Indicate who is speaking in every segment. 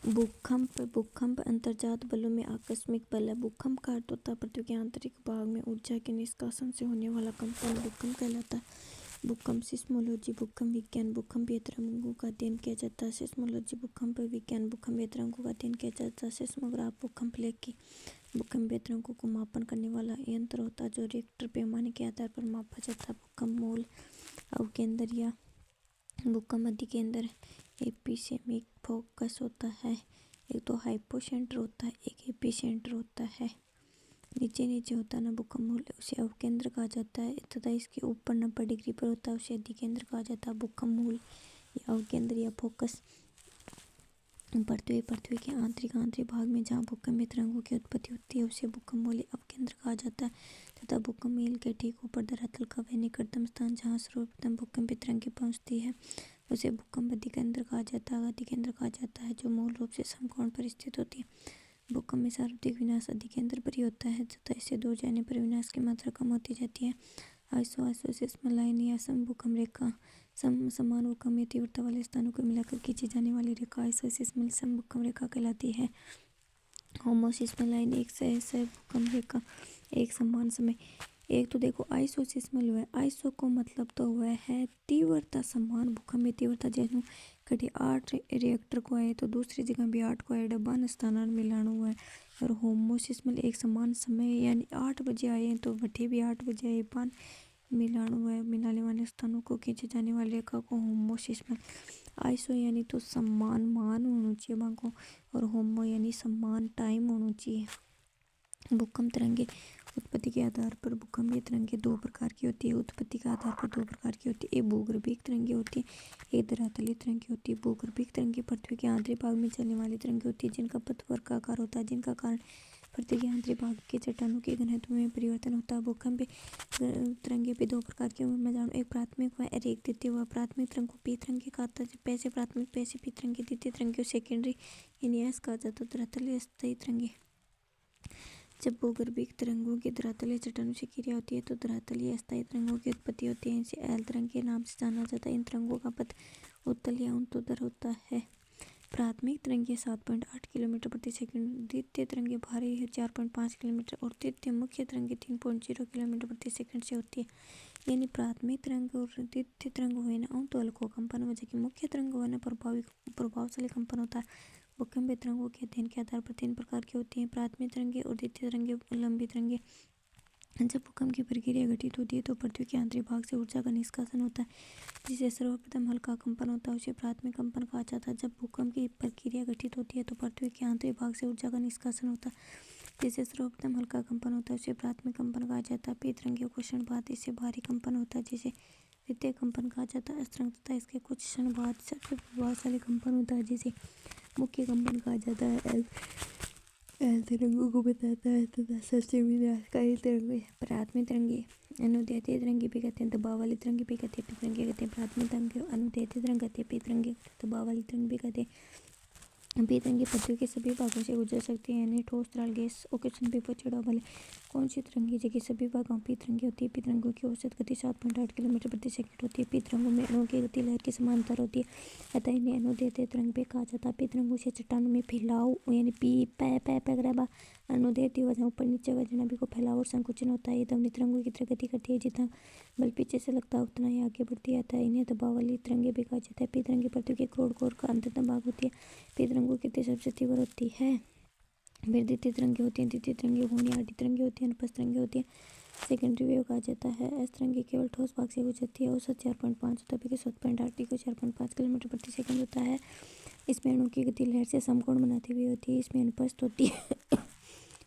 Speaker 1: भूकंप भूकंप अंतर्जात बलों में आकस्मिक बल है। भूकंप का अर्थ होता है पृथ्वी के आंतरिक भाग में ऊर्जा के निष्कासन से होने वाला कंपन भूकंप कहलाता है। भूकंप सिस्मोलॉजी भूकंप विज्ञान भूकंपीय तरंगों का अध्ययन किया जाता है। सिस्मोलॉजी भूकंप विज्ञान भूकंपीय तरंगों का अध्ययन किया जाता है। सिस्मोग्राफ भूकंप लेख की भूकंपीय तरंगों को मापन करने वाला यंत्र होता है जो रिक्टर पैमाने के आधार पर मापा जाता है। भूकंप मूल अवकेंद्र या भूकंप अधिकेंद्र एपिसेमिक फोकस होता है। एक तो हाइपोसेंटर होता है, एक एपिसेंटर होता है। नीचे नीचे होता है ना भूकंप मूल, उसे अवकेंद्र कहा जाता है तथा इसके ऊपर 90 डिग्री पर होता है उसे अधिकेंद्र कहा जाता है। भूकंप मूल या अवकेंद्र या फोकस पृथ्वी के आंतरिक भाग में जहाँ भूकंपीय तरंगों की उत्पत्ति होती है उसे भूकंप मूल या अवकेंद्र कहा जाता है तथा भूकंप मूल के ठीक ऊपर धरातल का वह निकटतम स्थान जहाँ सर्वप्रथम भूकंपीय तरंगें पहुँचती है उसे भूकंप अधिकेंद्र कहा जाता है जो मूल रूप से समकोण पर स्थित होती है। भूकंप में सर्वाधिक विनाश अधिकेंद्र पर ही होता है तथा इससे दूर जाने पर विनाश की मात्रा कम होती जाती है। आइसोसिस्मल लाइन या समभूकंप रेखा समान भूकंपीय तीव्रता वाले स्थानों को मिलाकर खींची जाने वाली रेखा आइसोसिस्मल समभूकंप रेखा कहलाती है। होमोसिस्मल लाइन एक भूकंप रेखा एक समान समय। एक तो देखो आइसोसिस्मल हुआ है, आइसो को मतलब तो हुआ है तीव्रता समान भूकंपीय तीव्रता। जैसे कभी 8 रिएक्टर को आए तो दूसरी जगह भी 8 को आए डब्बा स्थानांतरण मिलाना हुआ है। और होमोसिस्मल एक समान समय यानी 8 बजे आए तो भट्टे भी 8 बजे आए पान मिलाना हुआ है। मिलाने वाले स्थानों को खींचे जाने वाली रेखा को होमोसिस्मल। आइसो यानी तो समान मान होना चाहिए बाको और होमो यानी समान टाइम होना चाहिए। भूकंप तरंगे उत्पत्ति के आधार पर भूकंपीय तरंगें दो प्रकार की होती है। उत्पत्ति के आधार पर दो प्रकार की होती है, एक भूगर्भीय तरंगें होती है, एक धरातलीय तरंगें होती है। भूगर्भीय तरंगें पृथ्वी के आंतरिक भाग में चलने वाली तरंगें होती है जिनका पथ वर्गाकार होता है, जिनका कारण पृथ्वी के आंतरिक भाग के चट्टानों के घनत्व में परिवर्तन होता है। भूकंपीय तरंगें भी दो प्रकार की मैं जानूँ, एक प्राथमिक व एक द्वितीय। वह प्राथमिक तरंग को पी तरंगे कहा जाता है, पैसे प्राथमिक पैसे पी तरंगे, द्वितीय तरंगे सेकेंडरी यानी एस कहा जाता है। धरातलीय अस्थायी तरंगे जब भूगर्भीय तरंगों की धरातलीय चट्टानों से क्रिया होती है तो धरातलीय अस्थायी तरंगों की उत्पत्ति होती है। इसे एल तरंग के नाम से जाना जाता है। इन तरंगों का पथ उत्तल या ऊर्ध्वाधर होता है। प्राथमिक तरंगें 7.8 किलोमीटर प्रति सेकंड, द्वितीय तरंगें भारी है 4.5 किलोमीटर और तृतीय मुख्य तरंगें 3.0 किलोमीटर प्रति सेकंड से होती है। यानी प्राथमिक तरंग और द्वितीय तरंग हुए ना तो हल्को कंपन हो, जबकि मुख्य तरंग हुए ना प्रभावशाली कंपन होता है। भूकंपीय तरंगों के अध्ययन के आधार पर 3 प्रकार की होती हैं, प्राथमिक तरंगें और द्वितीय तरंगें, लंबी तरंगें। जब भूकंप की प्रक्रिया घटित होती है तो पृथ्वी के आंतरिक भाग से ऊर्जा का निष्कासन होता है जिसे सर्वप्रथम हल्का कंपन होता है, उसे प्राथमिक कंपन कहा जाता है। जब भूकंप की प्रक्रिया घटित होती है तो पृथ्वी के आंतरिक भाग से ऊर्जा का निष्कासन होता है जिसे सर्वप्रथम हल्का कंपन होता है, उसे प्राथमिक कंपन कहा जाता है। पी तरंगें कुछ क्षण बाद इससे भारी कंपन होता है जिसे द्वितीय कंपन कहा जाता है। तरंग तथा इसके कुछ क्षण बाद सबसे प्रभावशाली कंपन होता है जिसे मुख्य कंपन कहा जाता है। एल तरंगों को बताता है तथा सबसे विनाशकारी तरंगें प्राथमिक तरंगे, अनुदैर्ध्य तरंगे भी कहते हैं, दबाव वाली तरंगे भी कहते हैं, पी तरंगे कहते हैं। प्राथमिक तरंगे अनुदैर्ध्य तरंग कहते हैं, पी तरंगे दबाव वाली तरंग भी कहते हैं। पी तरंगे पृथ्वी के सभी भागों से गुजर सकती है यानी ठोस, तरल, गैस, ऑक्सीजन, पेपर, चढ़ाव वाले कौन सी तरंगे जगह सभी भागों पी तरंगे होती है। पी तरंगों की औसत गति 7.8 किलोमीटर प्रति सेकंड होती है। पी तरंगों में अणुओं की गति लहर के समांतर होती है अतः इन्हें अनुदैर्ध्य तरंग भी कहा जाता है। पी तरंगों से चट्टानों में फैलाव यानी पी पै पै पैगरा अनुदैर्ध्य वजह ऊपर नीचे वजनाभि को फैलाव और संकुचन होता है। ये ध्वनि तरंगों की तरह गति करती है, जितना बल पीछे से लगता है उतना ही आगे बढ़ती है। इन्हें दबाव वाली तरंगे भी कहा जाता है। पी तरंगे पृथ्वी के क्रोड कोर का अंततम भाग होती है। पी तरंगों की गति सबसे तीव्र होती है। फिर द्वितीय तरंगे होती हैं, द्वितीय तरंगे होनी आधी तरंगे होती है, अनुप्रस्थ तरंगे होती है, सेकेंडरी वेव कहा जाता है। एस तरंगे केवल ठोस भाग से गुजरती है। औसत 4.5 होता है, 7.8 को 4.5 किलोमीटर प्रति सेकंड होता है। इसमें अणु की गति लहर से समकोण बनाती हुई होती है। इसमें अनुप्रस्थ होती है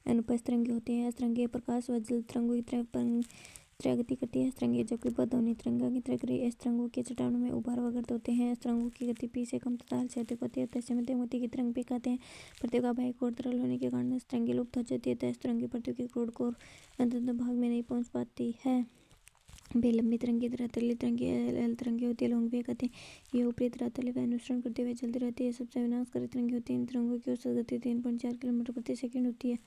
Speaker 1: अनुप्रस्थ तरंगे होती हैं। एस तरंगे प्रकाश व जल तरंगों की तरह गति करती है। एस तरंगे जबकि ध्वनि तरंगा की तरह करी। एस तरंगों के चट्टानों में उभार वगैरह होते हैं। एस तरंगों की गति पी से कम तथा हल से अधिक होती है, तैसे मध्यम गति की तरंग भी कहते हैं। पृथ्वी का बाह्य कोर तरल होने के कारण एस तरंगे लुप्त हो जाती है। एस तरंगे पृथ्वी के क्रोड कोर अंततम भाग में नहीं पहुंच पाती है। वे लंबी तरंगे धरातलीय तरंगे एल तरंगे होती है, लॉन्ग वेव कहते हैं। ये ऊपरी धरातल का अनुसरण करते हुए चलती रहती है। सबसे विनाशकारी तरंगे होती है। इन तरंगों की औसत गति 3.4 किलोमीटर प्रति सेकंड होती है।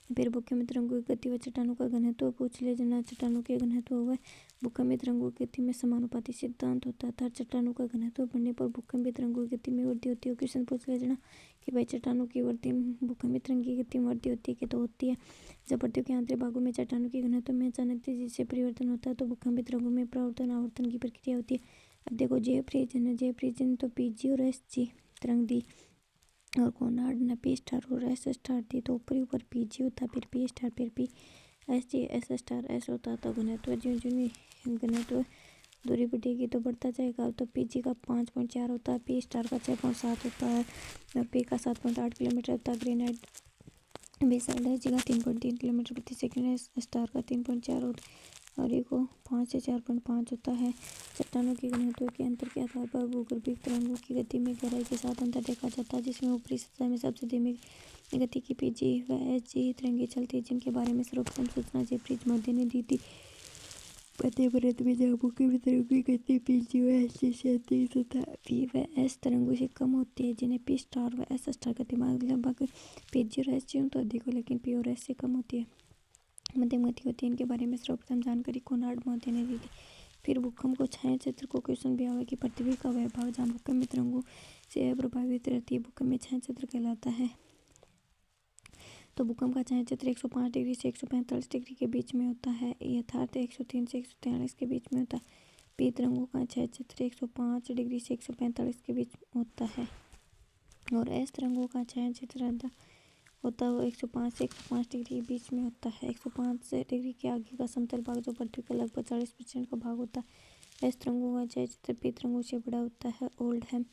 Speaker 1: फिर भूकंपीय तरंगों की गति व चट्टानों का घनत्व पूछ ले जना चट्टानों के घनत्व हुआ भूकंपीय तरंगों की गति में समानुपाती सिद्धांत होता है। चट्टानों का घनत्व बढ़ने पर भूकंपीय तरंगों की गति में वृद्धि होती है। क्वेश्चन पूछ लिया जाना कि भाई चट्टानों की वृद्धि भूकंपीय तरंग की गति में वृद्धि होती है कि तो होती है। जब पृथ्वी के आंतरिक भागों में चट्टानों के घनत्व में अचानक तेजी से परिवर्तन होता है तो भूकंपीय तरंगों में परावर्तन आवर्तन की प्रक्रिया होती है। अब देखो जेफ रीजन तो पीजी और एसजी तरंग दी और कोनार्ड ने पी स्टार और एस स्टार दी। तो ऊपर पीजी होता फिर पी स्टार फिर P S G S star S होता। तो घनत्व ज्यों घनत्व दूरी बढ़ेगी तो बढ़ता जाएगा। तो पीजी का 5.4 होता है, पी स्टार का 6.7 होता है और पी का 7.8 किलोमीटर होता है। ग्रेनाइट बेसाल्ट एस जी का 3.3 किलोमीटर प्रति सेकंड है, स्टार का 3.4 होता है और ये को 5 से 4.5 होता है। चट्टानों के घनत्व के अंतर के आधार पर भूगर्भीय तरंगों की गति में गहराई के साथ अंतर देखा जाता है, जिसमें ऊपरी सतह में सबसे धीमी गति की पीजी व एच जी तरंगें चलती है, जिनके बारे में सर्वप्रथम सूचना जेफ्रीज मध्य ने दी थी। मध्य भारत में जहाँ भूकंपीय तरंगों की गति पीजी व एच जी से अधिक तथा पी व एस तरंगों से कम होती है, जिन्हें पी स्टार व एस स्टार गतिमान लगभग पीजी और एच जी तो अधिक हो लेकिन पी और एस से कम होती है, मध्यम गति होती है। इनके बारे में सर्वप्रथम जानकारी कोनार्ड मध्य ने दी थी। फिर भूकंप को छाया क्षेत्र को क्वेश्चन भी आया कि पृथ्वी का वह भाग जहाँ भूकंपीय तरंगों से प्रभावित रहती है भूकंप में छाया क्षेत्र कहलाता है। तो भूकंप का छाया क्षेत्र 105 डिग्री से 145 डिग्री के बीच में होता है, यथार्थ 103 से 143 के बीच में होता है। पी तरंगों का छाया क्षेत्र 105 डिग्री से 145 के बीच होता है और एस तरंगों का छाया क्षेत्र होता है वो 105 से 105 डिग्री के बीच में होता है। 105 डिग्री के आगे का समतल भाग जो पृथ्वी का लगभग 40% का भाग होता है। एस तरंगों का छाया क्षेत्र पी तरंगों से बड़ा होता है। ओल्डहम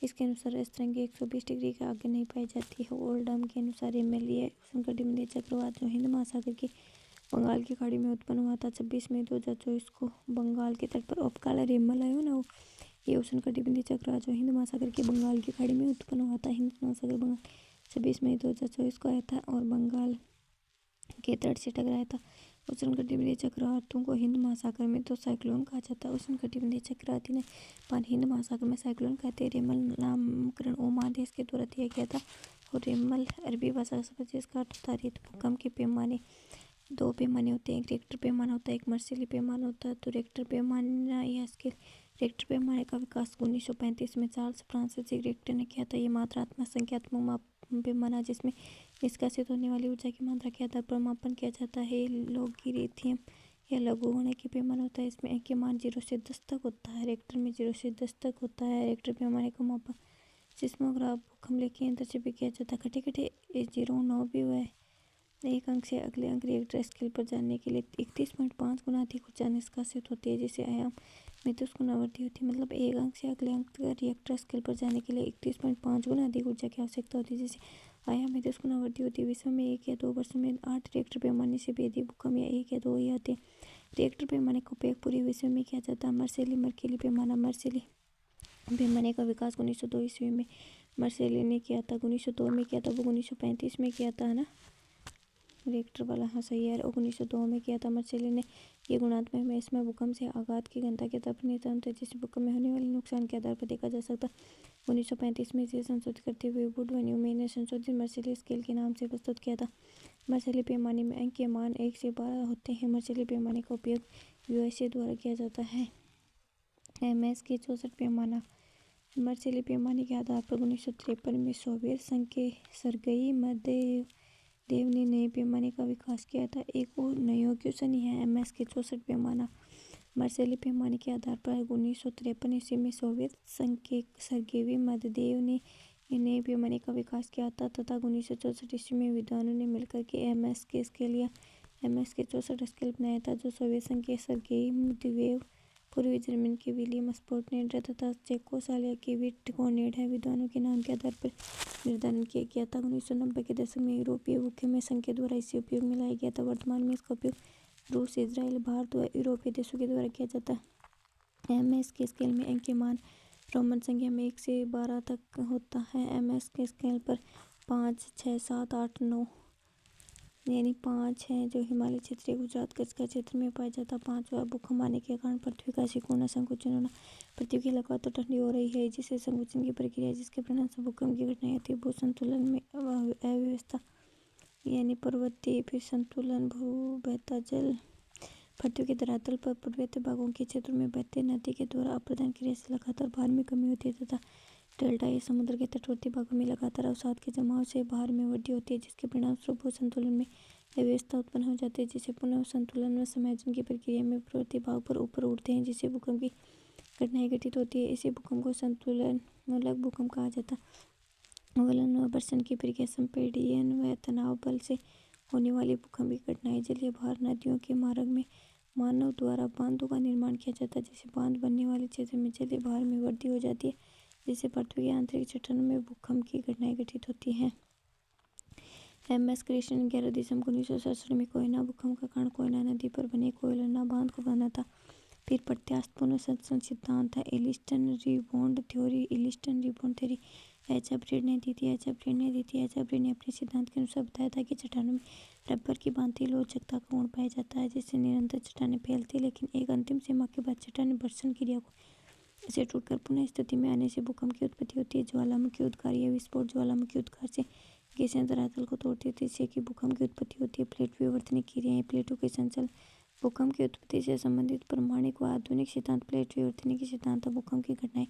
Speaker 1: इसके अनुसार एस तरंगें 120 डिग्री के आगे नहीं पाई जाती है। ओल्डहम के अनुसार ये उष्णकटिबंधीय चक्रवात जो हिंद महासागर की बंगाल की खाड़ी में उत्पन्न हुआ था 26 मई 2024 को बंगाल के तट पर उपकाला रेमल आयो ना वो ये उष्णकटिबंधीय चक्रवात जो हिंद महासागर की बंगाल की खाड़ी में उत्पन्न हुआ था। हिंद महासागर बंगाल 26 मई 2024 को आया था और बंगाल के तट से टकराया था। उष्णकटिबंधीय चक्रवातों को हिंद महासागर में तो साइक्लोन कहा जाता है। उष्णकटिबंधीय चक्रवाती ने पान हिंद महासागर में साइक्लोन कहते हैं। रेमल नामकरण ओमादेश के द्वारा दिया गया था और रेमल अरबी भाषा का शब्द जिसका अर्थ होता है। भूकंप के पैमाने 2 पैमाने होते हैं, एक रिक्टर पैमाना होता है, एक मर्सिली पैमाना होता है। तो रिक्टर पैमाना या स्केल रिक्टर पैमाने का विकास 1935 में चार्ल्स फ्रांसिस रिक्टर ने किया था। ये मात्रात्मक संख्यात्मक पैमाना जिसमें निष्कासित होने वाली ऊर्जा की मात्रा के आधार पर मापन किया जाता है। लोगरिथम या लघुगणक की पैमाना होता है, इसमें के मान 0 से 10 तक होता है। रिक्टर में 0 से 10 तक होता है। रिक्टर पैमाने का मापन सिस्मोग्राफ भूकंप के यंत्र से भी किया जाता है। खटे 0.9 भी हुआ है। एक अंक से अगले अंक रिएक्टर स्केल पर जाने के लिए 31.5 गुना अधिक ऊर्जा निष्कासित होती है, जिसे आयाम में 10 गुना वृद्धि होती है। मतलब एक अंक से अगले अंक रिएक्टर स्केल पर जाने के लिए 31.5 गुना अधिक ऊर्जा की आवश्यकता होती है, जिसे आयाम में 10 गुना वृद्धि होती है। विश्व में 1 या 2 वर्षों में 8 रिएक्टर पैमाने से भी अधिक भूकंप या 1 या 2 ही आते हैं। रिएक्टर पैमाने का उपयोग पूरे विश्व में किया जाता है। मर्सिली पैमाना मर्सिली पैमाने का विकास 1902 ईस्वी में मर्सिली ने किया था। 1902 में किया था, वो 1935 में किया था ना रिएक्टर वाला। हाँ सही है, 1902 में किया था मर्सिली ने। ये गुणात्मक में इसमें भूकंप से आघात की घनता के आधार पर निर्धारित है, जिससे भूकंप में होने वाले नुकसान के आधार पर देखा जा सकता। 1935 में इसे संशोधित करते हुए वुड व न्यूमैन ने संशोधित मर्सिली स्केल के नाम से प्रस्तुत किया था। मर्सिली पैमाने में अंक के मान 1 से 12 होते हैं। मर्सिली पैमाने का उपयोग यूएसए द्वारा किया जाता है। MS के 64 पैमाना मर्सिली पैमाने के आधार पर 1953 में सोवियत संघ के सर्गेई मेंदेव ने नए पैमाने का विकास किया था। एक और नयोक्युसन है। MS के 64 पैमाना मर्सिली पैमाने के आधार पर 1953 ईस्वी में सोवियत संघ के सर्गेई मेंदेव ने नए पैमाने का विकास किया था तथा 1964 ईस्वी में विद्वानों ने मिलकर के MS के स्केल या MS के 64 स्केल बनाया था, जो सोवियत संघ के सर्गेई मेंदेव, पूर्वी जर्मनी के विलियम स्पोर्टनेड तथा चेकोस्लोवाकिया के विटकोनेड है विद्वानों के नाम के आधार पर निर्धारण किया गया था। 1990 के दशक में यूरोपीय भूकंपीय संघ के द्वारा इसे उपयोग में लाया गया था। वर्तमान में इसका उपयोग रूस, इजराइल, भारत व यूरोपीय देशों के द्वारा किया जाता है। MS के स्केल में अंक के मान रोमन संख्या में 1 से 12 तक होता है। MS के स्केल पर 5, 6, 7, 8, 9 यानी 5 है जो हिमालय क्षेत्रीय गुजरात कच्छ का क्षेत्र में पाया जाता है। 5वां भूकंप आने के कारण पृथ्वी का सिकुड़ना संकुचन होना। पृथ्वी की लगातार ठंडी हो रही है, जिससे संकुचन की प्रक्रिया जिसके परिणाम से भूकंप की घटनाएं होती है। भू संतुलन में अव्यवस्था यानी पर्वतीय फिर संतुलन, भू बहता जल पृथ्वी के धरातल पर पूर्वोत्तर भागों के क्षेत्रों में बहते नदी के द्वारा अप्रदान क्रिया से लगातार भार में कमी होती है तथा डेल्टा या समुद्र के तटवर्ती भागों में लगातार अवसाद के जमाव से भार में वृद्धि होती है, जिसके परिणाम स्वरूप भू संतुलन में अव्यवस्था उत्पन्न हो जाती है, जिसे पुनः संतुलन व समायोजन की प्रक्रिया में पूर्ववर्ती भाग पर ऊपर उठते हैं, जिससे भूकंप की घटनाएं घटित होती है। इसी भूकंप को संतुलन मूलक भूकंप कहा जाता है। अवलन व घर्षण की प्रक्रिया, संपीड़न व तनाव बल से होने वाली भूकंप की घटनाएं। जलीय भार, नदियों के मार्ग में मानव द्वारा बांधों का निर्माण किया जाता है, जिससे बांध बनने वाले क्षेत्र में जलीय भार में वृद्धि हो जाती है, जिससे पृथ्वी के आंतरिक चट्टानों में भूकंप की घटनाएं घटित होती हैं। एम.एस. कृष्णन 11 दिसंबर 1967 में कोयना भूकंप का कारण कोयना नदी पर बने कोयलना बांध को बना था। फिर प्रत्यास्थ पुनर्संरचना सिद्धांत था, इलिस्टन रिबाउंड थ्योरी एच.एफ. रीड ने अपने सिद्धांत के अनुसार बताया था कि चट्टानों में रबर की भांति लोचकता का गुण पाया जाता है, जिससे निरंतर चट्टानें फैलती, लेकिन एक अंतिम सीमा के बाद चट्टानें घर्षण क्रिया से टूटकर पुनः स्थिति में आने से भूकंप की उत्पत्ति होती है। ज्वालामुखी उद्गार या विस्फोट, ज्वालामुखी उद्गार से गैसें धरातल को तोड़ती है, जिससे कि भूकंप की उत्पत्ति होती है। प्लेट विवर्तनिक क्रियाएं, प्लेटों के संचलन, भूकंप की उत्पत्ति से संबंधित प्रामाणिक व आधुनिक सिद्धांत। प्लेट विवर्तनिक सिद्धांत, भूकंप की घटनाएं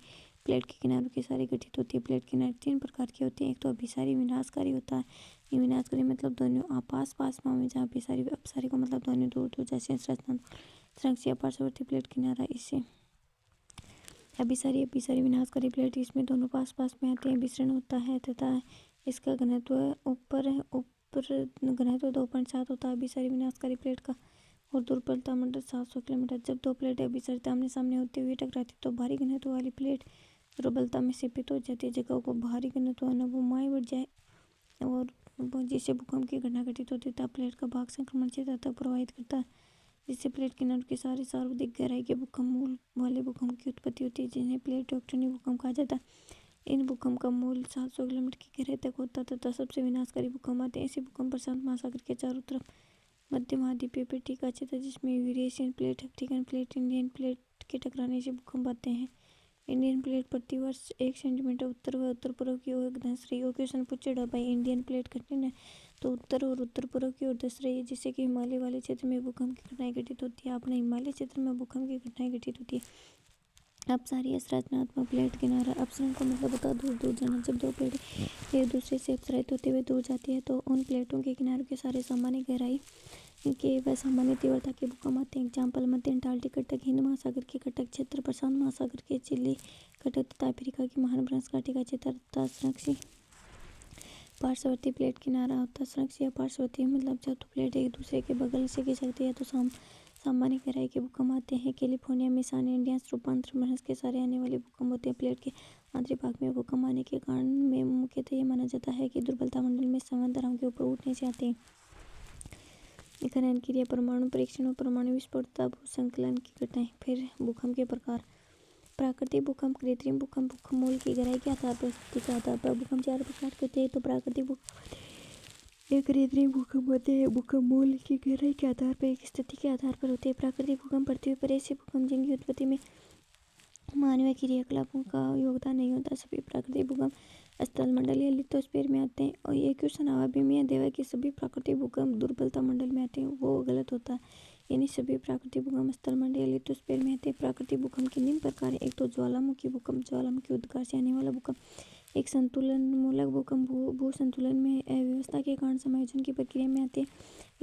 Speaker 1: प्लेट के किनारों के सारे घटित होती है। प्लेट किनारे 3 प्रकार के होते हैं। एक तो अभिसारी विनाशकारी होता है। विनाशकारी मतलब दोनों पास में, जहाँ अभिसारी अपसारी को मतलब दोनों दूर दूर, जैसे संरक्षीय पार्श्ववर्ती प्लेट किनारा। इससे अभिसारी विनाशकारी प्लेट, इसमें दोनों पास में आते हैं, विसरण होता है तथा इसका घनत्व ऊपर घनत्व 2.7 होता है अभिसारी विनाशकारी प्लेट का, और दुर्बलता मंडल 700 किलोमीटर। जब दो प्लेटें अभिसारित आमने सामने होते हुए टकराती तो भारी घनत्व वाली प्लेट दुर्बलता में सीमित हो जाती है। जगह को भारी घनत्व अनुभवमाएं बढ़ जाए और जिससे भूकंप की घटना घटित होती है, तब प्लेट का भाग संक्रमण क्षेत्र तक प्रभावित करता है, जिससे प्लेट किनारों के सारे सर्वाधिक गहराई के भूकंप मूल वाले भूकंप की उत्पत्ति होती है, जिन्हें प्लेट टेक्टोनिक भूकंप कहा जाता है। इन भूकंप का मूल 700 किलोमीटर की गहराई तक होता है तथा सबसे विनाशकारी भूकंप आते हैं। ऐसे भूकंप प्रशांत महासागर के चारों तरफ मध्य महाद्वीपीय पेटी का क्षेत्र, जिसमें Eurasian plate, African plate, Indian plate के टकराने से भूकंप आते हैं। इंडियन प्लेट प्रतिवर्ष 1 सेंटीमीटर उत्तर व उत्तर पूर्व की ओर धंस रही है। क्वेश्चन पूछे भाई, इंडियन प्लेट कठिन है तो उत्तर और उत्तर पूर्व की ओर धंस रही है, जिससे कि हिमालय वाले क्षेत्र में भूकंप की घटनाएं घटित होती है। अपने हिमालय क्षेत्र में भूकंप की घटनाएं घटित होती है। अपसारी संरचनात्मक प्लेट किनारा, अपसरण का मतलब होता है दूर दूर जाना। जब दो प्लेटें एक दूसरे से अपसरित होते हुए दूर जाती है तो उन प्लेटों के किनारों के सारे सामान्य गहराई के व सामान्य तीव्रता के भूकंप आते हैं। एग्जाम्पल, मध्य अंटार्कटिक कटक, हिंद महासागर के कटक क्षेत्र, प्रशांत महासागर के चिली कटक तथा अफ्रीका की महान बनासकांठा का क्षेत्र तथा संरक्षी पार्श्ववर्ती प्लेट किनारा होता है। संरक्षी पार्श्ववर्ती मतलब जब दो प्लेट एक दूसरे के बगल से खिसकती है तो सामान्य गहराई के भूकंप आते हैं। कैलिफोर्निया में सान एंडियास रूपांतरण भ्रंश के सारे आने वाले भूकंप होते हैं। प्लेट के आंतरिक भाग में भूकंप आने के कारण में मुख्यतः यह माना जाता है कि दुर्बलता मंडल में संवहन के ऊपर उठने से आते हैं। खनन क्रिया, परमाणु परीक्षण और परमाणु विस्फोट तथा भूसंकलन की घटनाएं। फिर भूकंप के प्रकार, प्राकृतिक भूकंप, कृत्रिम भूकंप, भूकंप मूल की गहराई के आधार पर, स्थिति के आधार पर भूकंप 4 प्रकार के होते हैं। तो प्राकृतिक भूकंप, एक कृत्रिम भूकंप होते हैं। भूकंप मूल की गहराई के आधार पर, एक स्थिति के आधार पर होते हैं। प्राकृतिक भूकंप पृथ्वी पर ऐसे भूकंप जिनकी उत्पत्ति में मानवीय क्रियाकलापों का योगदान नहीं होता। सभी प्राकृतिक भूकंप स्थल मंडल या लिथोस्फीयर में आते हैं। और ये क्वेश्चन आवा भी में देवा कि सभी प्राकृतिक भूकंप दुर्बलता मंडल में आते हैं, वो गलत होता है। यानी सभी प्राकृतिक भूकंप स्थल मंडल या लिथोस्फीयर में आते हैं। प्राकृतिक भूकंप के निम्न प्रकार है। एक तो ज्वालामुखी भूकंप, ज्वालामुखी उद्गार से आने वाला भूकंप। एक संतुलन मूलक भूकंप, भू संतुलन में अव्यवस्था के कारण समायोजन की प्रक्रिया में आते हैं।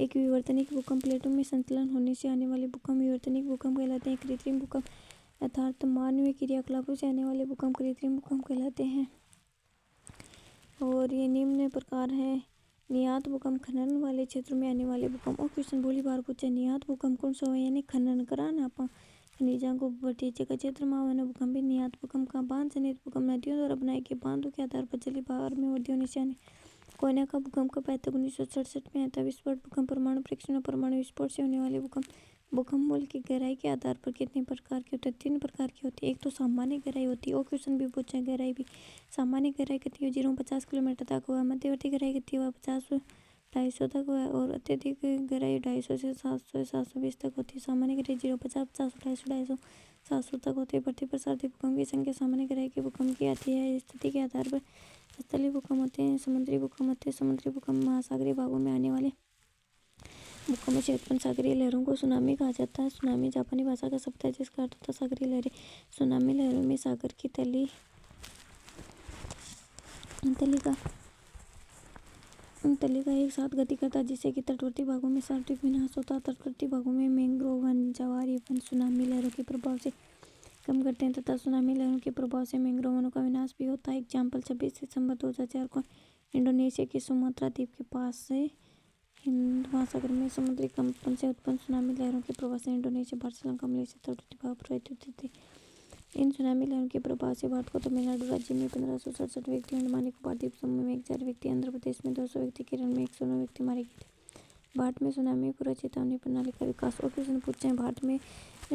Speaker 1: एक विवर्तनिक भूकंप, प्लेटों में संतुलन होने से आने वाले भूकंप विवर्तनिक भूकंप कहलाते हैं। कृत्रिम भूकंप अर्थात मानवीय क्रियाकलापों से आने वाले भूकंप कृत्रिम भूकंप कहलाते हैं। और ये निम्न प्रकार है। नियत भूकंप, खनन वाले क्षेत्रों में आने वाले भूकंप। और क्वेश्चन बोली बार पूछे, नियत भूकंप कौन सा हो, यानी खनन कराना आप खनिजा को बढ़ती जगह क्षेत्र में आवाना भूकंप भी नियत भूकंप का। बांध जनित भूकंप, नदियों द्वारा बनाए गए बांधों के आधार पर जलीय भार में वृद्धि होने से आने। कोयना का भूकंप कब आया था, 1967 में आया था। विस्फोट भूकंप, परमाणु परीक्षण और परमाणु विस्फोट से होने वाले भूकंप। भूकंप मूल की गहराई के आधार पर कितने प्रकार के होते हैं, 3 प्रकार की होती है। एक तो सामान्य गहराई होती है, और क्वेश्चन भी पूछा है गहराई भी। सामान्य गहराई कितनी हो, 0-50 किलोमीटर तक हुआ। मध्यवर्ती गहराई कितनी हुआ, 50-250 तक हुआ। और अत्यधिक गहराई 250 से 700-720 तक होती है। सामान्य गहराई 0-50, 50, 250, 700 तक होती है। पृथ्वी पर सर्वाधिक भूकंप की संख्या सामान्य गहराई के भूकंप की आती है। स्थिति के आधार पर स्थलीय भूकंप होते हैं, समुद्री भूकंप होते हैं। समुद्री भूकंप महासागरीय भागों में आने वाले भूकंप से उत्पन्न सागरीय लहरों को सुनामी कहा जाता है। सुनामी जापानी भाषा का शब्द है जिसका अर्थ होता है सागरीय लहरें। सुनामी लहरों में सागर की तली का एक साथ गति करता है जिससे कि तटवर्ती भागों में सार्वत्रिक विनाश होता है। तटवर्ती भागों में मैंग्रोव वन, जवारी वन सुनामी लहरों के प्रभाव से कम करते हैं तथा सुनामी लहरों के प्रभाव से मैंग्रोव वनों का विनाश भी होता है। एग्जाम्पल 26 दिसंबर 2004 को इंडोनेशिया के सुमात्रा द्वीप के पास से हिंद महासागर में समुद्री कंपन से उत्पन्न सुनामी लहरों के प्रभाव से इंडोनेशिया, भारत, श्रीलंका, मलेशिया तटवर्ती भाग प्रभावित होते थे। इन सुनामी लहरों के प्रभाव से भारत को तमिलनाडु राज्य में 1567 व्यक्ति, अंडमान निकोबार द्वीप समूह में 1000 व्यक्ति, आंध्र प्रदेश में 200 व्यक्ति, केरल में 109 व्यक्ति मारे गए थे। भारत में सुनामी पूर्व चेतावनी प्रणाली का विकास। और क्वेश्चन पूछते हैं भारत में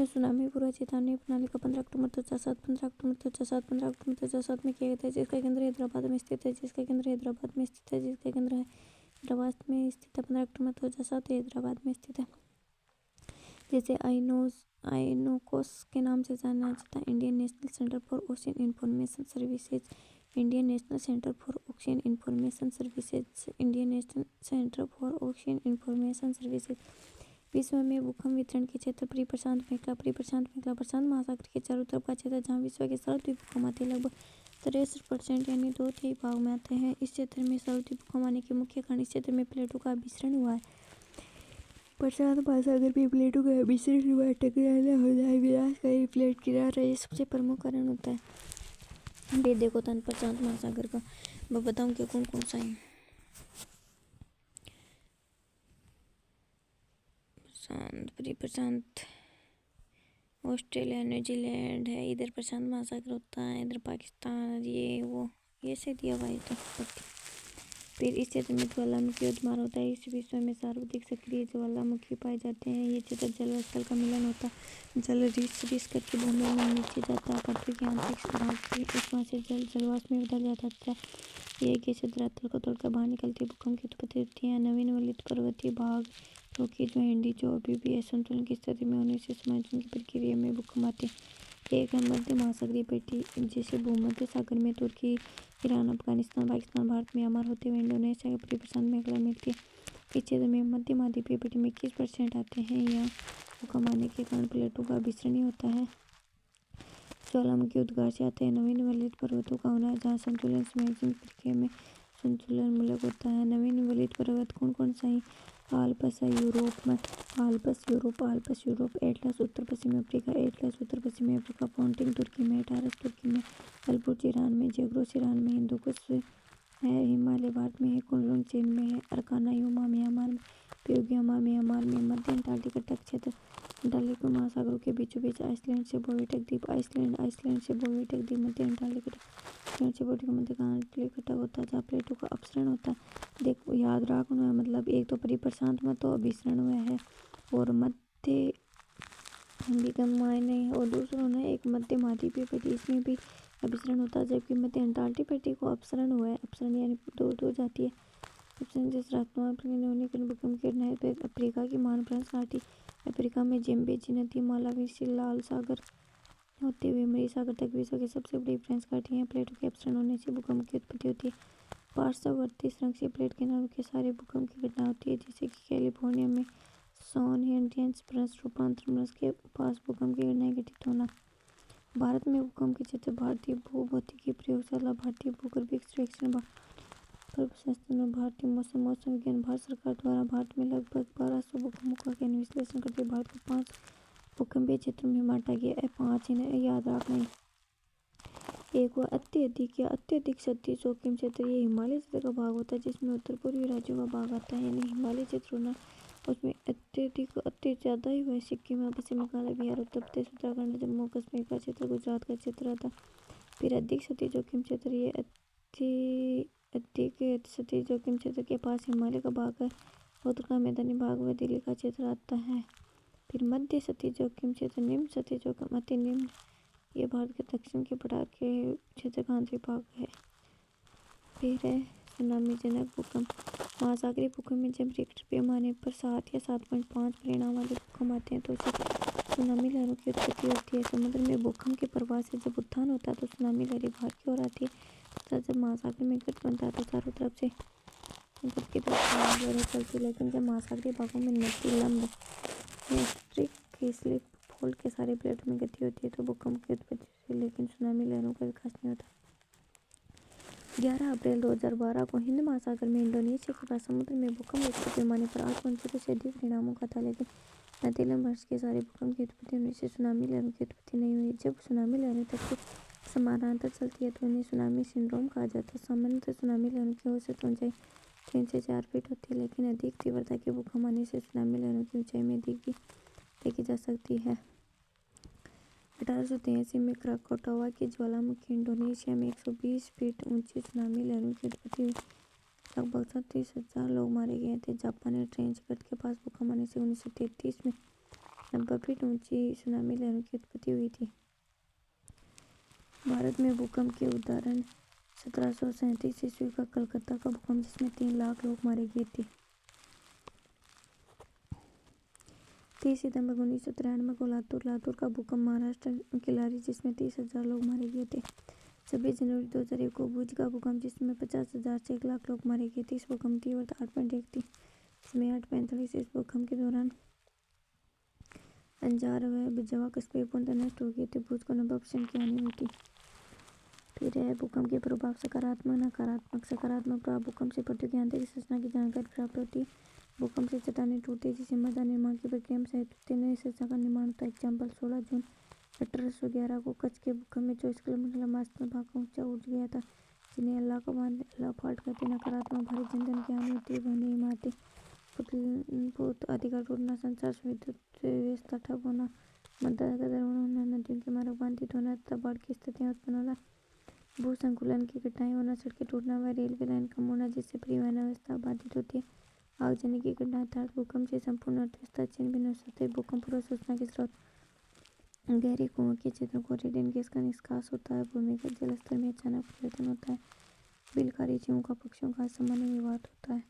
Speaker 1: सुनामी पूर्व चेतावनी प्रणाली का 15 अक्टूबर 2007 में किया गया था जिसका केंद्र हैदराबाद में स्थित है। 15 अक्टूबर 2007 हैदराबाद में स्थित है। जिसे आइनोकोस के नाम से जाना जाता है। Indian national centre for ocean information services, Indian national centre for ocean information services, Indian national centre for ocean information services. विश्व में भूकंप वितरण के क्षेत्र परिप्रशांत मेखला प्रशांत महासागर के चारों तरफ का क्षेत्र जहाँ विश्व के सर्वाधिक भूकंप आते हैं लगभग 63% यानी 2/3 भाग में आते हैं। इस क्षेत्र में सर्वाधिक भूकंप आने के मुख्य कारण इस क्षेत्र में प्लेटों का विसरण हुआ है। प्रशांत महासागर में प्लेटों का विसरण हुआ है, टकराना होना है, विनाशकारी प्लेट गिरा ये सबसे प्रमुख कारण होता है। अभी देखो तो प्रशांत महासागर का मैं बताऊँ कि कौन कौन सा है। प्रशांत ऑस्ट्रेलिया, न्यूजीलैंड है, इधर प्रशांत महासागर होता है, इधर पाकिस्तान, ये से दिया हुआ है। तो फिर इस क्षेत्र में ज्वालामुखी उद्गार होता है। इस विश्व में सर्वाधिक सक्रिय ज्वालामुखी पाए जाते हैं। ये क्षेत्र जल स्थल का मिलन होता है। जल रिस करके भूमि में नीचे जाता है। पृथ्वी की आंतरिक भाग की ऊष्मा से जल जलवाष्प में बदल जाता है। ये क्षेत्र धरातल को तोड़कर बाहर निकलती है। भूकंप की उत्पत्ति होती है नवीन वलित पर्वतीय भाग रोकी जो एंडी जो अभी भी असंतुलन की स्थिति में होने से समायोजन की प्रक्रिया में भूकंप आते हैं। एक मध्य महासागरीय पेटी जैसे भूमध्य सागर में तुर्की, ईरान, अफगानिस्तान, पाकिस्तान, भारत, म्यांमार होते हुए इंडोनेशिया के परिप्रशांत मेखला मिलती है। इस क्षेत्र में मध्य महाद्वीपीय पेटी में 21% आते हैं। यहाँ भूकंप आने के कारण प्लेटों का विसरण ही होता है। ज्वालामुखी उद्गार से आते हैं नवीन वलित पर्वतों का होना जहाँ संतुलन समायोजन की प्रक्रिया में संतुलन मूलक होता है। नवीन वलित पर्वत कौन कौन सा है? आल्प्स है यूरोप में, आल्प्स यूरोप, एटलस उत्तर पश्चिमी अफ्रीका, पोंटिंग तुर्की में, टारस तुर्की में, अल्बुर्ज ईरान में, जेग्रोस ईरान में, हिंदुकुश है, हिमालय भारत में है, कुनलुन चीन में है, अरकाना युमा म्यांमार में, प्योंगयांग म्यांमार में, मध्य अंटार्कटिका तट क्षेत्र अंटार्कटिक महासागरों के बीचों बीच, आइसलैंड से बोवेटक द्वीप, आइसलैंड से बोवेटक द्वीप, मध्य अंटार्कटिका से बोवेटक मध्य अंटार्कटिका तक होता है जहाँ प्लेटों का अपसरण होता है। देखो याद रखना मतलब एक तो परिप्रशांत में तो विसरण हुआ है और मध्य मायने और दूसरों ने एक मध्य महाद्वीपीय पेटी इसमें भी अभिसरण होता है जबकि मध्य अंटार्कटिक पेटी को अपसरण हुआ है। अपसरण यानी दूर जाती है। अपसरण जिस राष्ट्र भूकंप के घटना अफ्रीका की महान फ्रांस घाटी, अफ्रीका में जेम्बेजी नदी, मालावी से लाल सागर होते हुए मरी सागर तक विश्व की सबसे बड़ी फ्रेंच घाटी है। प्लेटों के अपसरण होने से भूकंप की उत्पत्ति होती है। पार्श्ववर्ती संरक्षित प्लेट किनारों के सारे भूकंप की घटना होती है जैसे कि कैलिफोर्निया में सैन एंड्रियास भ्रष्ट रूपांतरण भ्रष्ट के पास भूकंप की घटनाएं घटित होना। भारत में भूकंप के क्षेत्र भारतीय भूभौतिकी प्रयोगशाला, भारतीय भूगर्भीय सर्वेक्षण, संस्थान और भारतीय मौसम विज्ञान भारत सरकार द्वारा भारत में लगभग 1200 भूकंपों का अध्ययन विश्लेषण करके भारत को 5 भूकंपीय क्षेत्रों में बांटा गया है। 5 इन्हें याद रखना। एक वह अत्यधिक शक्ति जोखिम क्षेत्र, ये हिमालय क्षेत्र का भाग होता है जिसमें उत्तर पूर्वी राज्यों का भाग आता है। यानी हिमालय क्षेत्र होना उसमें अति ज़्यादा ही हुआ। सिक्किम, पश्चिम बंगाल, बिहार, उत्तर प्रदेश, उत्तराखंड, जम्मू कश्मीर का क्षेत्र, गुजरात का क्षेत्र आता। फिर अधिक क्षति जोखिम क्षेत्र, ये अधिक क्षति जोखिम क्षेत्र के पास हिमालय का भाग है, उत्तर का मैदानी भाग व दिल्ली का क्षेत्र आता है। फिर मध्य क्षति जोखिम क्षेत्र, निम्न क्षति जोखिम अति निम्न, ये भारत के दक्षिण के पठार के क्षेत्र का आंतरिक भाग है। फिर है सुनामी जनक भूकंप। महासागरीय भूकंप में जब रिक्टर पैमाने पर 7 या 7.5 परिणाम वाले भूकंप आते हैं तो उसे सुनामी लहरों की उत्पत्ति होती है। समुद्र में भूकंप के प्रभाव से जब उत्थान होता है तो सुनामी लहरें बाहर की ओर आती है तथा जब महासागर में गठ बनता है तो चारों तरफ से मौसम खुद की तरफ जोरों चलती, लेकिन जब महासागरीय भागों में नदी लंब में स्ट्रिक की स्लिप फोल्ड के सारी प्लेट में गति होती है तो भूकंप की उत्पत्ति होती है, लेकिन सुनामी लहरों का विकास नहीं होता। 11 अप्रैल 2012 को हिंद महासागर में इंडोनेशिया के पास समुद्र में भूकंप रिक्टर पैमाने पर 8.0 से अधिक परिणामों का था, लेकिन नतीजतन वर्ष के सारे भूकंप की उत्पत्ति होने से सुनामी लहरों की उत्पत्ति नहीं हुई। जब सुनामी लहरें तट के समानांतर चलती है तो उन्हें सुनामी सिंड्रोम कहा जाता है। सामान्यतः सुनामी लहरों की औसत ऊंचाई 3 से 4 फीट होती है, लेकिन अधिक तीव्रता के भूकंप आने से सुनामी लहरों की ऊंचाई में अधिक भी देखी जा सकती है। 1883 में क्राकोटावा की ज्वालामुखी इंडोनेशिया में 120 फीट ऊंची सुनामी लहरों की उत्पत्ति हुई। लगभग 37,000 लोग मारे गए थे। जापानी ट्रेंच गढ़ के पास भूकंप आने से 1933 में 90 फीट ऊंची सुनामी लहरों की उत्पत्ति हुई थी। भारत में भूकंप के उदाहरण 1737 ईस्वी का कलकत्ता का भूकंप, जिसमें 3 लाख लोग मारे गए थे। 30 सितंबर 1993 को लातूर का भूकंप, महाराष्ट्र की लहरी, जिसमें 30,000 लोग मारे गए थे। 26 जनवरी 2001 को भुज का भूकंप, जिसमें 50,000 से 1 लाख लोग मारे गए थे। इस भूकंप की तीव्रता 8.1 थी, जिसमें 8.45। इस भूकंप के दौरान अंजार व बिजवा कस्बे पूर्णतः नष्ट हो गए थे। भुज को 90% की हानि हुई थी। फिर है भूकंप के प्रभाव सकारात्मक नकारात्मक। सकारात्मक प्रभाव भूकंप से पृथ्वी की आंतरिक संरचना की जानकारी प्राप्त होती है। भूकंप से चट्टानें टूटती है, जिससे मृदा निर्माण की प्रक्रिया में सहायता होती है। नई संरचना का निर्माण होता है। एग्जाम्पल 16 जून 1811 को कच्छ के भूकंप में 24 किलोमीटर लंबा स्थल भाग ऊंचा उठ गया था, जिन्हें अल्लाह का बांध अल्लाह फाल्ट कहते हैं। नकारात्मक भारी जनधन की हानि होती है। भवनें, इमारतें, पुल अधिकार टूटना, संचार विद्युत व्यवस्था ठप होना, मतदाता का दर होना, नदियों के मार्ग बाधित होना तथा बाढ़ की स्थितियां उत्पन्न होना, भूसंकुलन की घटनाएं होना, सड़कें टूटना व रेलवे लाइन कम होना, जिससे परिवहन व्यवस्था बाधित होती है। आगजनी की घटना अर्थात भूकंप से संपूर्ण अर्थव्यवस्था छिन्न भिन्न हो सकती है। भूकंप पूर्व सूचना के स्रोत गहरे कुओं के क्षेत्रों को रेडिएंट गैस का निष्कास होता है। भूमिगत जल स्तर में अचानक परिवर्तन होता है। बिलकारी जीवों का पक्षियों का सामान्य विवाद होता है।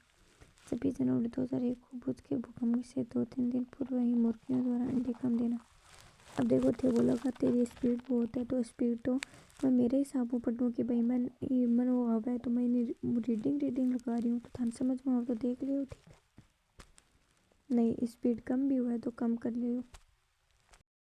Speaker 1: 26 जनवरी 2001 को भुज के भूकंप से 2-3 दिन पूर्व ही मुर्गियों द्वारा अंडे कम देना। अब देखो थे बोला का तेरी स्पीड बहुत है, तो स्पीड तो मैं मेरे हिसाबों पर दूँ कि भाई मैं मन वो आवा है तो मैं रीडिंग लगा रही हूँ, तो थान समझ में आओ तो देख लियो। ठीक है, नहीं स्पीड कम भी हुआ है तो कम कर लियो।